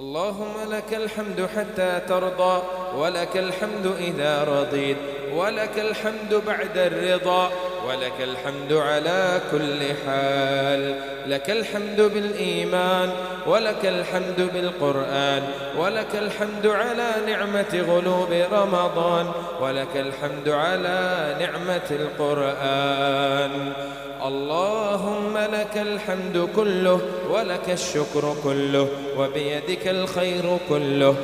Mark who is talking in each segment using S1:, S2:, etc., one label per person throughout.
S1: اللهم لك الحمد حتى ترضى، ولك الحمد إذا رضيت، ولك الحمد بعد الرضا، ولك الحمد على كل حال. لك الحمد بالإيمان، ولك الحمد بالقرآن، ولك الحمد على نعمة غلوب رمضان، ولك الحمد على نعمة القرآن. اللهم لك الحمد كله، ولك الشكر كله، وبيدك الخير كله،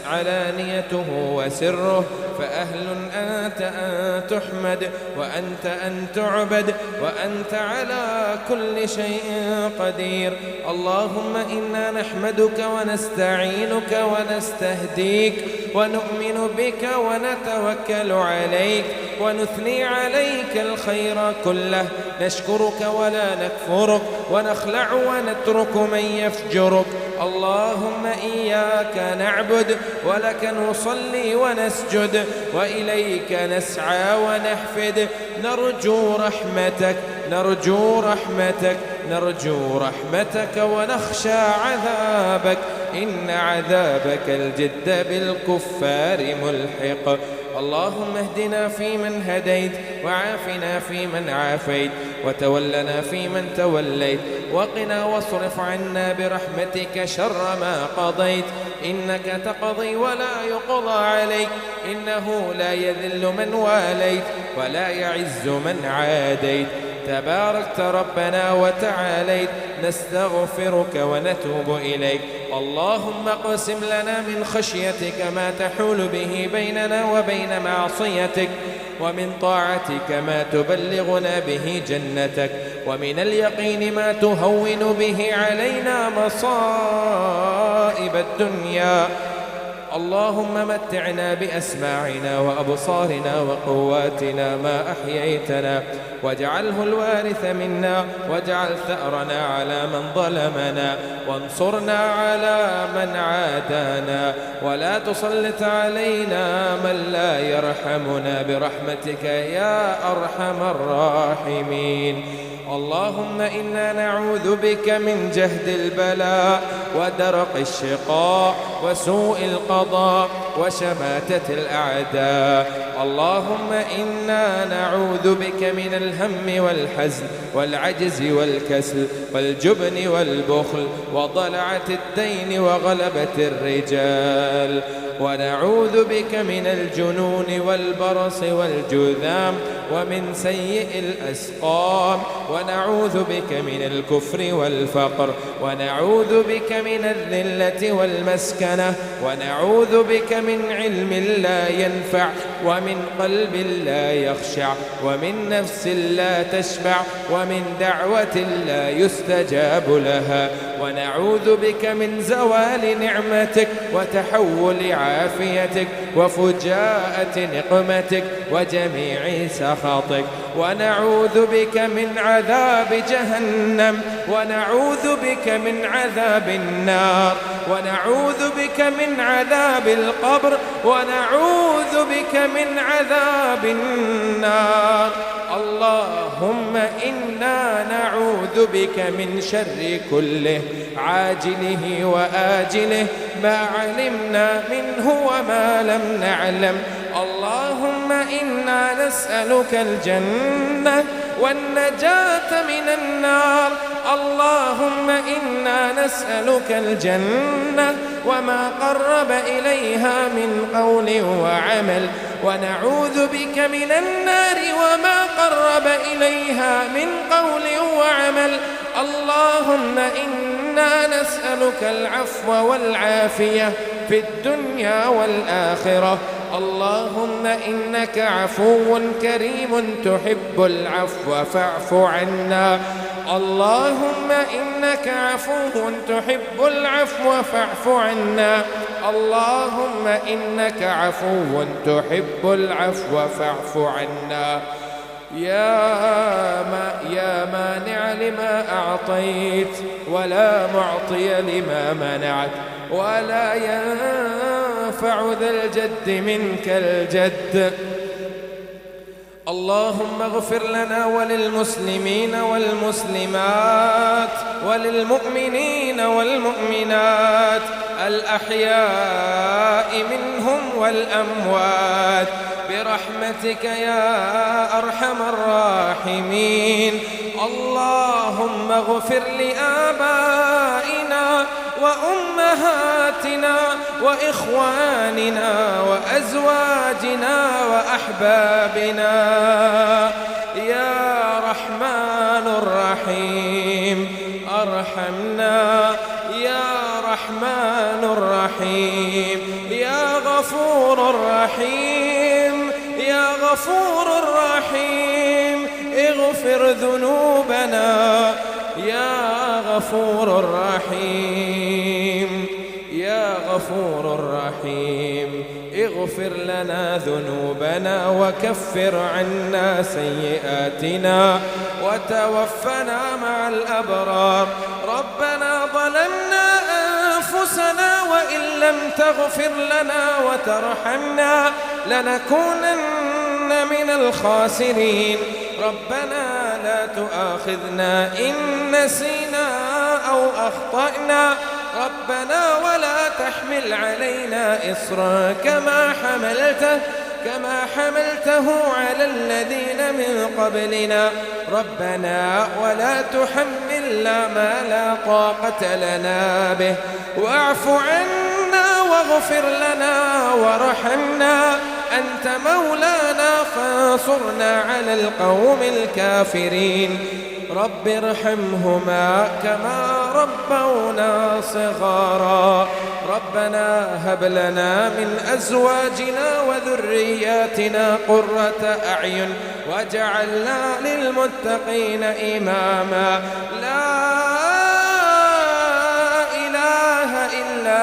S1: علانيته وسره، فأهل أنت أن تحمد، وأنت أن تعبد، وأنت على كل شيء قدير. اللهم إنا نحمدك ونستعينك ونستهديك، ونؤمن بك ونتوكل عليك، ونثني عليك الخير كله، نشكرك ولا نكفرك، ونخلع ونترك من يفجرك. اللهم إياك نعبد، ولك نصلي ونسجد، وإليك نسعى ونحفد، نرجو رحمتك نرجو رحمتك نرجو رحمتك، ونخشى عذابك، إن عذابك الجد بالكفار ملحق. اللهم اهدنا فيمن هديت، وعافنا فيمن عافيت، وتولنا فيمن توليت، وقنا واصرف عنا برحمتك شر ما قضيت. إنك تقضي ولا يقضى عليك، إنه لا يذل من واليت ولا يعز من عاديت. تباركت ربنا وتعاليت، نستغفرك ونتوب إليك. اللهم اقسم لنا من خشيتك ما تحول به بيننا وبين معصيتك، ومن طاعتك ما تبلغنا به جنتك، ومن اليقين ما تهون به علينا مصائب الدنيا. اللهم متعنا بأسماعنا وأبصارنا وقواتنا ما أحييتنا، واجعله الوارث منا، واجعل ثأرنا على من ظلمنا، وانصرنا على من عادانا، ولا تسلط علينا من لا يرحمنا برحمتك يا أرحم الراحمين. اللهم إنا نعوذ بك من جهد البلاء، ودرق الشقاء، وسوء القضاء، وشماتة الأعداء. اللهم إنا نعوذ بك من الهم والحزن، والعجز والكسل، والجبن والبخل، وضلعة الدين، وغلبة الرجال. ونعوذ بك من الجنون والبرص والجذام، ومن سيء الأسقام. ونعوذ بك من الكفر والفقر، ونعوذ بك من الذلة والمسكنة، ونعوذ بك من علم لا ينفع، ومن قلب لا يخشع، ومن نفس لا تشبع، ومن دعوة لا يستجاب لها. ونعوذ بك من زوال نعمتك، وتحول عافيتك، وفجاءة نقمتك، وجميع سخطك. ونعوذ بك من عذاب جهنم، ونعوذ بك من عذاب النار، ونعوذ بك من عذاب القبر، ونعوذ بك من عذاب النار. اللهم إنا نعوذ بك من شر كله، عاجله وآجله، ما علمنا منه وما لم نعلم. اللهم إنا نسألك الجنة والنجاة من النار. اللهم إنا نسألك الجنة وما قرب إليها من قول وعمل، ونعوذ بك من النار وما قرب إليها من قول وعمل. اللهم إنا نسألك العفو والعافية في الدنيا والآخرة. اللهم إنك عفو كريم تحب العفو فاعف عنا. اللهم إنك عفو تحب العفو فاعف عنا. اللهم إنك عفو تحب العفو فاعف عنا. يا مانع لما أعطيت، ولا معطي لما منعت، ولا ينفع ذا الجد منك الجد. اللهم اغفر لنا وللمسلمين والمسلمات، وللمؤمنين والمؤمنات، الأحياء منهم والأموات برحمتك يا أرحم الراحمين. اللهم اغفر لآبائنا وأمهاتنا وإخواننا وأزواجنا وأحبابنا يا رحمن الرحيم أرحمنا يا رحمن الرحيم يا غفور الرحيم يا غفور الرحيم اغفر ذنوبنا يا غفور الرحيم يا غفور الرحيم اغفر لنا ذنوبنا وكفر عنا سيئاتنا وتوفنا مع الأبرار. ربنا ظلمنا أنفسنا وإن لم تغفر لنا وترحمنا لنكونن من الخاسرين. ربنا لا تؤاخذنا إن نسينا أو أخطأنا ربنا ولا تحمل علينا إصرا كما حملته على الذين من قبلنا. ربنا ولا تحملنا ما لا طاقة لنا به واعف عنا واغفر لنا وارحمنا أنت مولانا فانصرنا على القوم الكافرين. رب ارحمهما كما ربونا صغارا. ربنا هب لنا من أزواجنا وذرياتنا قرة أعين واجعلنا للمتقين إماما. لا إله إلا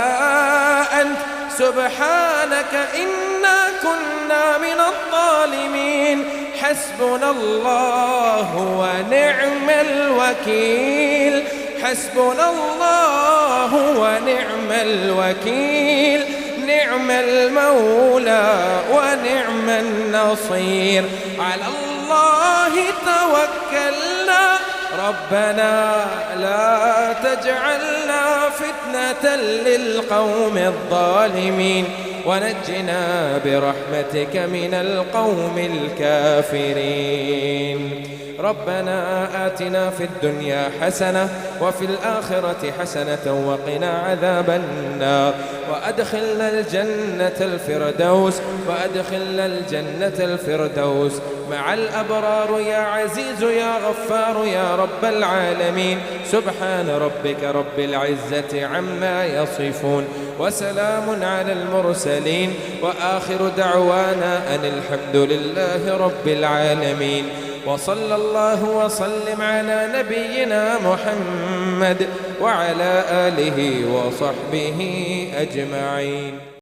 S1: أنت سبحانك إنا كنا من الظالمين. حسبنا الله ونعم الوكيل حسبنا الله ونعم الوكيل نعم المولى ونعم النصير. على الله توكلنا ربنا لا تجعلنا فتنة للقوم الظالمين ونجنا برحمتك من القوم الكافرين. ربنا آتنا في الدنيا حسنة وفي الآخرة حسنة وقنا عذاب النار وأدخلنا الجنة الفردوس مع الأبرار يا عزيز يا غفار يا رب العالمين. سبحان ربك رب العزة عما يصفون وسلام على المرسلين وآخر دعوانا أن الحمد لله رب العالمين. وصلى الله وسلم على نبينا محمد وعلى آله وصحبه أجمعين.